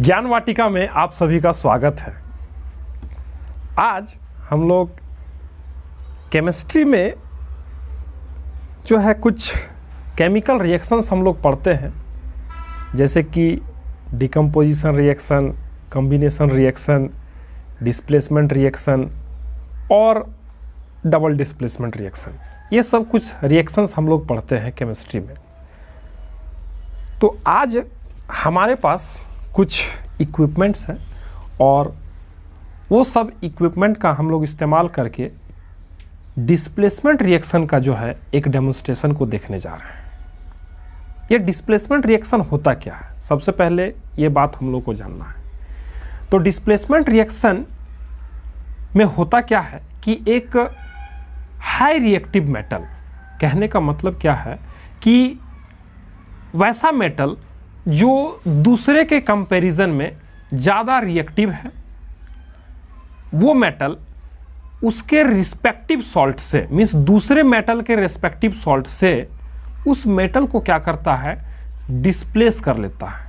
ज्ञान वाटिका में आप सभी का स्वागत है। आज हम लोग केमिस्ट्री में जो है कुछ केमिकल रिएक्शंस हम लोग पढ़ते हैं, जैसे कि decomposition reaction, combination reaction, displacement reaction और डबल डिस्प्लेसमेंट रिएक्शन। ये सब कुछ रिएक्शंस हम लोग पढ़ते हैं केमिस्ट्री में। तो आज हमारे पास कुछ इक्विपमेंट्स हैं और वो सब इक्विपमेंट का हम लोग इस्तेमाल करके डिस्प्लेसमेंट रिएक्शन का जो है एक डेमोन्स्ट्रेशन को देखने जा रहे हैं। ये डिस्प्लेसमेंट रिएक्शन होता क्या है, सबसे पहले ये बात हम लोग को जानना है। तो डिस्प्लेसमेंट रिएक्शन में होता क्या है कि एक हाई रिएक्टिव मेटल, कहने का मतलब क्या है कि वैसा मेटल जो दूसरे के कंपैरिजन में ज़्यादा रिएक्टिव है, वो मेटल उसके रिस्पेक्टिव सॉल्ट से, मीन्स दूसरे मेटल के रिस्पेक्टिव सॉल्ट से उस मेटल को क्या करता है, डिस्प्लेस कर लेता है।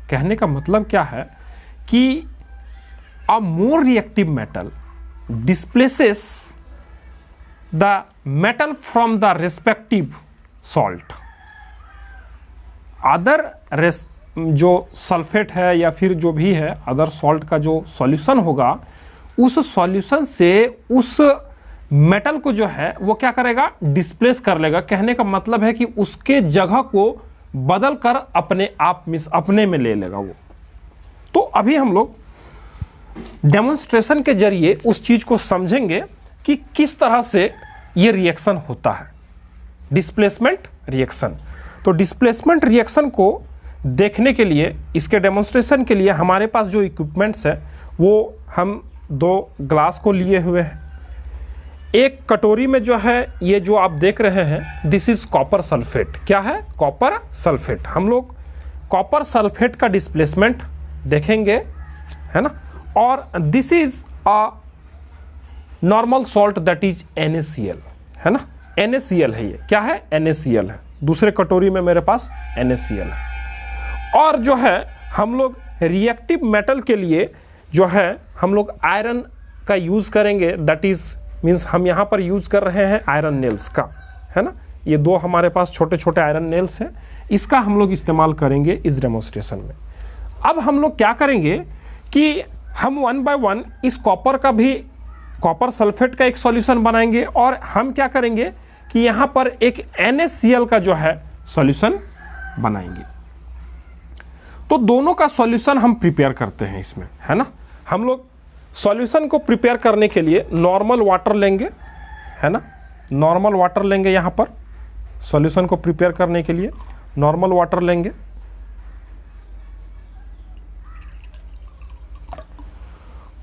कहने का मतलब क्या है कि a more reactive metal displaces the metal from the respective salt. Other जो सल्फेट है या फिर जो भी है अदर सॉल्ट का जो सॉल्यूशन होगा, उस सॉल्यूशन से उस मेटल को जो है वो क्या करेगा, डिस्प्लेस कर लेगा। कहने का मतलब है कि उसके जगह को बदल कर अपने आप अपने में ले लेगा वो। तो अभी हम लोग डेमोन्स्ट्रेशन के जरिए उस चीज को समझेंगे कि किस तरह से ये रिएक्शन होता है, डिस्प्लेसमेंट रिएक्शन। तो डिस्प्लेसमेंट रिएक्शन को देखने के लिए, इसके डेमोन्स्ट्रेशन के लिए हमारे पास जो इक्विपमेंट्स है वो हम दो ग्लास को लिए हुए हैं। एक कटोरी में जो है ये जो आप देख रहे हैं, दिस इज कॉपर सल्फेट। क्या है? Copper sulphate. हम लोग कॉपर सल्फेट का डिस्प्लेसमेंट देखेंगे, है ना। और this is a normal salt that is NaCl, है ना। NaCl है ये। क्या है? NaCl है। दूसरे कटोरी में मेरे पास NaCl है। और जो है हम लोग रिएक्टिव मेटल के लिए जो है हम लोग आयरन का यूज़ करेंगे, दैट इज मीन्स हम यहाँ पर यूज़ कर रहे हैं आयरन नेल्स का, है ना। ये दो हमारे पास छोटे छोटे आयरन नेल्स हैं, इसका हम लोग इस्तेमाल करेंगे इस डेमोन्स्ट्रेशन में। अब हम लोग क्या करेंगे कि हम वन बाय वन इस कॉपर का भी, कॉपर सल्फेट का एक सॉल्यूशन बनाएंगे और हम क्या करेंगे कि यहाँ पर एक NaCl का जो है सॉल्यूशन बनाएंगे। तो दोनों का सॉल्यूशन हम प्रिपेयर करते हैं इसमें, है ना। हम लोग सॉल्यूशन को प्रिपेयर करने के लिए नॉर्मल वाटर लेंगे, है ना। नॉर्मल वाटर लेंगे, यहाँ पर सॉल्यूशन को प्रिपेयर करने के लिए नॉर्मल वाटर लेंगे।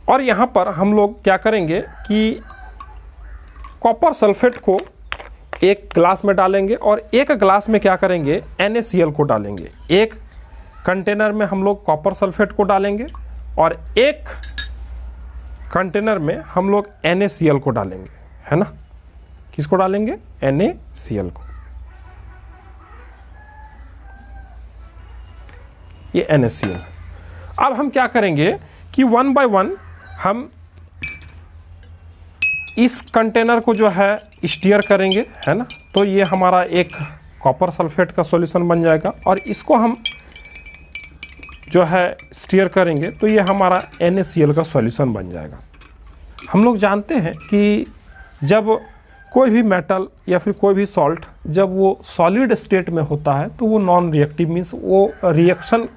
और यहाँ पर हम लोग क्या करेंगे कि कॉपर सल्फेट को एक ग्लास में डालेंगे और एक ग्लास में क्या करेंगे, NaCl को डालेंगे। एक कंटेनर में हम लोग कॉपर सल्फेट को डालेंगे और एक कंटेनर में हम लोग NaCl को डालेंगे, है ना। किसको डालेंगे? NaCl को। ये NaCl। अब हम क्या करेंगे कि वन बाय वन हम इस कंटेनर को जो है स्टीयर करेंगे, है ना। तो ये हमारा एक कॉपर सल्फेट का सॉल्यूशन बन जाएगा और इसको हम जो है स्टीयर करेंगे तो ये हमारा NaCl का सॉल्यूशन बन जाएगा। हम लोग जानते हैं कि जब कोई भी मेटल या फिर कोई भी सॉल्ट जब वो सॉलिड स्टेट में होता है तो वो नॉन रिएक्टिव, मीन्स वो रिएक्शन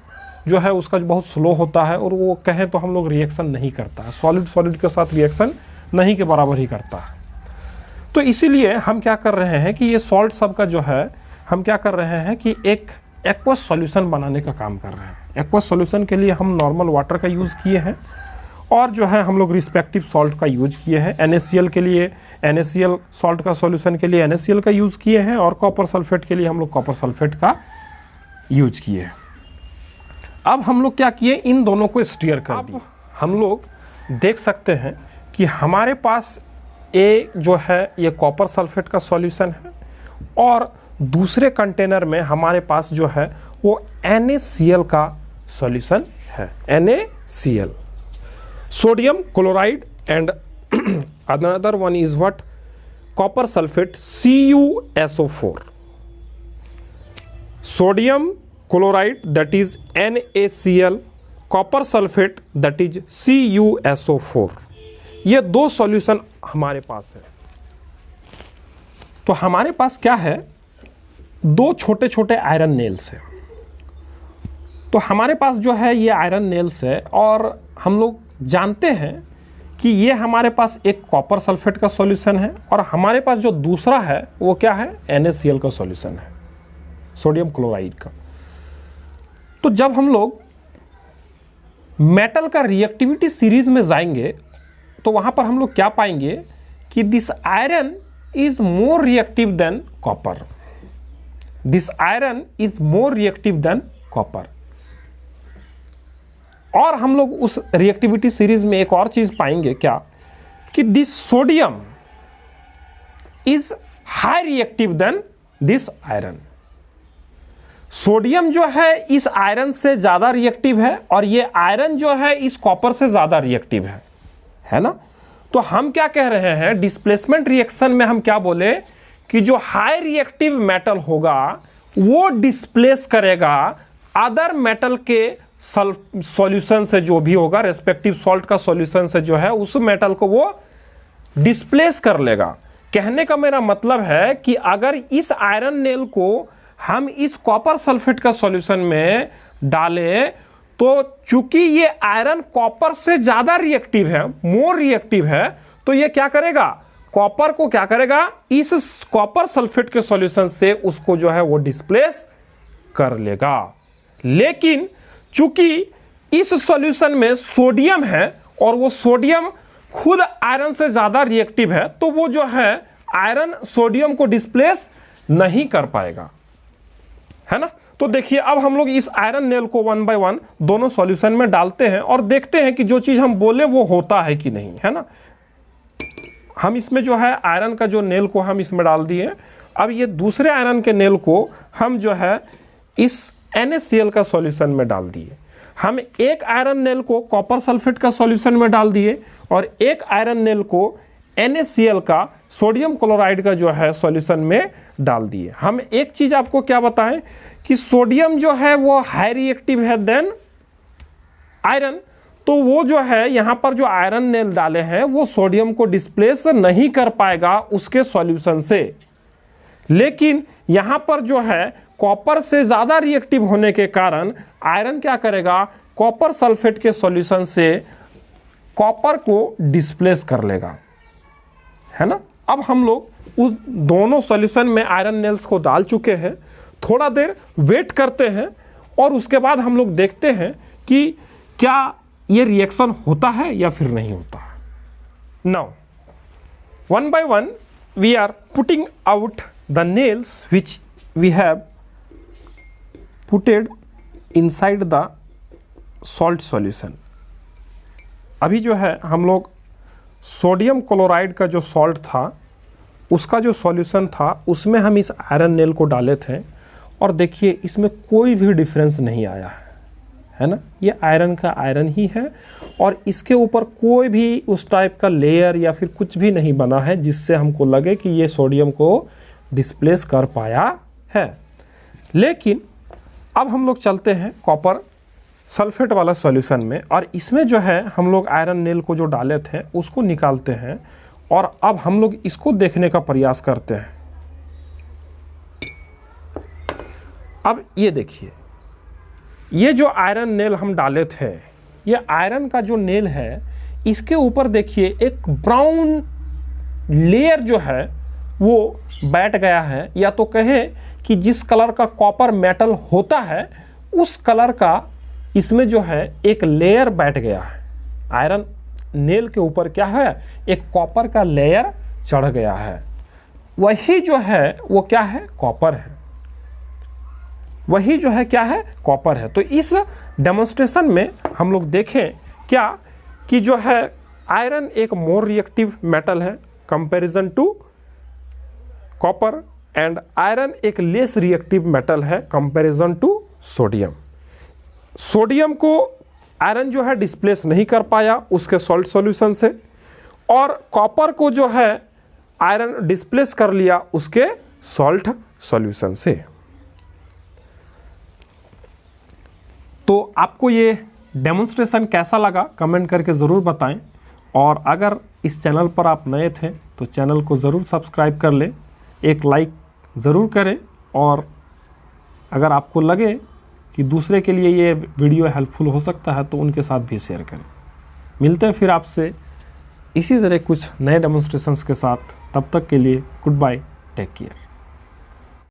जो है उसका बहुत स्लो होता है और वो कहें तो हम लोग रिएक्शन नहीं करता है, सॉलिड के साथ रिएक्शन नहीं के बराबर ही करता है। तो इसीलिए हम क्या कर रहे हैं कि ये सॉल्ट सब का जो है हम क्या कर रहे हैं कि एक एक्वस सॉल्यूशन बनाने का काम कर रहे हैं। एक्वस सॉल्यूशन के लिए हम नॉर्मल वाटर का यूज़ किए हैं और जो है हम लोग रिस्पेक्टिव सॉल्ट का यूज किए हैं। NaCl के लिए NaCl सॉल्ट का सॉल्यूशन के लिए NaCl का यूज़ किए हैं और कॉपर सल्फेट के लिए हम लोग कॉपर सल्फेट का यूज किए हैं। अब हम लोग क्या किए, इन दोनों को स्टीयर कर दिए। हम लोग देख सकते हैं कि हमारे पास ए जो है ये कॉपर सल्फेट का सॉल्यूशन है और दूसरे कंटेनर में हमारे पास जो है वो NaCl का सॉल्यूशन है NaCl, sodium chloride, and another one is what, copper sulphate CuSO4. Sodium chloride that is NaCl, copper sulphate that is CuSO4. ये दो सॉल्यूशन हमारे पास है। तो हमारे पास क्या है, दो छोटे छोटे आयरन नेल्स है। तो हमारे पास जो है ये आयरन नेल्स है, और हम लोग जानते हैं कि ये हमारे पास एक कॉपर सल्फेट का सॉल्यूशन है, और हमारे पास जो दूसरा है वो क्या है, NaCl का सॉल्यूशन है, सोडियम क्लोराइड का। तो जब हम लोग मेटल का रिएक्टिविटी सीरीज में जाएंगे तो वहां पर हम लोग क्या पाएंगे कि this iron is more reactive than copper, this iron is more reactive than copper. और हम लोग उस रिएक्टिविटी सीरीज में एक और चीज पाएंगे क्या, कि this sodium is high reactive than this iron. Sodium जो है इस आयरन से ज्यादा रिएक्टिव है, और ये आयरन जो है इस कॉपर से ज्यादा रिएक्टिव है ना। तो हम क्या कह रहे हैं, डिस्प्लेसमेंट रिएक्शन में हम क्या बोले कि जो हाई रिएक्टिव मेटल होगा वो डिस्प्लेस करेगा अदर मेटल के सॉल्यूशन से, जो भी होगा रेस्पेक्टिव सॉल्ट का सॉल्यूशन से जो है उस मेटल को वो डिस्प्लेस कर लेगा। कहने का मेरा मतलब है कि अगर इस आयरन नेल को हम इस कॉपर सल्फेट का सॉल्यूशन में डालें तो चूंकि ये आयरन कॉपर से ज्यादा रिएक्टिव है, मोर रिएक्टिव है, तो ये क्या करेगा, कॉपर को क्या करेगा, इस कॉपर सल्फेट के सॉल्यूशन से उसको जो है वो डिस्प्लेस कर लेगा। लेकिन चूंकि इस सॉल्यूशन में सोडियम है और वो सोडियम खुद आयरन से ज्यादा रिएक्टिव है, तो वो जो है आयरन सोडियम को डिस्प्लेस नहीं कर पाएगा, है ना। तो देखिए अब हम लोग इस आयरन नेल को वन बाय वन दोनों सॉल्यूशन में डालते हैं और देखते हैं कि जो चीज हम बोले वो होता है कि नहीं, है ना। हम इसमें जो है आयरन का जो नेल को हम इसमें डाल दिए। अब ये दूसरे आयरन के नेल को हम जो है इस NaCl का सॉल्यूशन में डाल दिए। हम एक आयरन नेल को कॉपर सल्फेट का सॉल्यूशन में डाल दिए और एक आयरन नेल को NaCl का सोडियम क्लोराइड का जो है सॉल्यूशन में डाल दिए। हम एक चीज आपको क्या बताएं कि सोडियम जो है वो हाई रिएक्टिव है देन आयरन, तो वो जो है यहां पर जो आयरन नेल डाले हैं वो सोडियम को डिस्प्लेस नहीं कर पाएगा उसके सॉल्यूशन से। लेकिन यहां पर जो है कॉपर से ज्यादा रिएक्टिव होने के कारण आयरन क्या करेगा, कॉपर सल्फेट के सॉल्यूशन से कॉपर को डिस्प्लेस कर लेगा, है ना। अब हम लोग उस दोनों सॉल्यूशन में आयरन नेल्स को डाल चुके हैं, थोड़ा देर वेट करते हैं और उसके बाद हम लोग देखते हैं कि क्या ये रिएक्शन होता है या फिर नहीं होता है। Now one by one we are putting out the nails which we have puted inside the salt solution. अभी जो है हम लोग सोडियम क्लोराइड का जो सॉल्ट था उसका जो सॉल्यूशन था उसमें हम इस आयरन नेल को डाले थे और देखिए इसमें कोई भी डिफरेंस नहीं आया है ना। ये आयरन का आयरन ही है और इसके ऊपर कोई भी उस टाइप का लेयर या फिर कुछ भी नहीं बना है जिससे हमको लगे कि ये सोडियम को डिस्प्लेस कर पाया है। लेकिन अब हम लोग चलते हैं कॉपर सल्फेट वाला सॉल्यूशन में और इसमें जो है हम लोग आयरन नेल को जो डाले थे उसको निकालते हैं और अब हम लोग इसको देखने का प्रयास करते हैं। अब ये देखिए, ये जो आयरन नेल हम डाले थे, ये आयरन का जो नेल है इसके ऊपर देखिए एक ब्राउन लेयर जो है वो बैठ गया है, या तो कहें कि जिस कलर का कॉपर मेटल होता है उस कलर का इसमें जो है एक लेयर बैठ गया है। आयरन नेल के ऊपर क्या है, एक कॉपर का लेयर चढ़ गया है। वही जो है वो क्या है, कॉपर है। वही जो है क्या है, कॉपर है। तो इस डेमोन्स्ट्रेशन में हम लोग देखें क्या कि जो है आयरन एक मोर रिएक्टिव मेटल है comparison to copper, and iron एक लेस रिएक्टिव मेटल है कंपैरिजन टू सोडियम। सोडियम को आयरन जो है डिस्प्लेस नहीं कर पाया उसके सॉल्ट सॉल्यूशन से, और कॉपर को जो है आयरन डिस्प्लेस कर लिया उसके सॉल्ट सॉल्यूशन से। तो आपको ये डेमोन्स्ट्रेशन कैसा लगा कमेंट करके ज़रूर बताएं, और अगर इस चैनल पर आप नए थे तो चैनल को ज़रूर सब्सक्राइब कर लें, एक लाइक ज़रूर करें, और अगर आपको लगे कि दूसरे के लिए ये वीडियो हेल्पफुल हो सकता है तो उनके साथ भी शेयर करें। मिलते हैं फिर आपसे इसी तरह कुछ नए डेमोन्स्ट्रेशंस के साथ, तब तक के लिए गुड बाय, टेक केयर।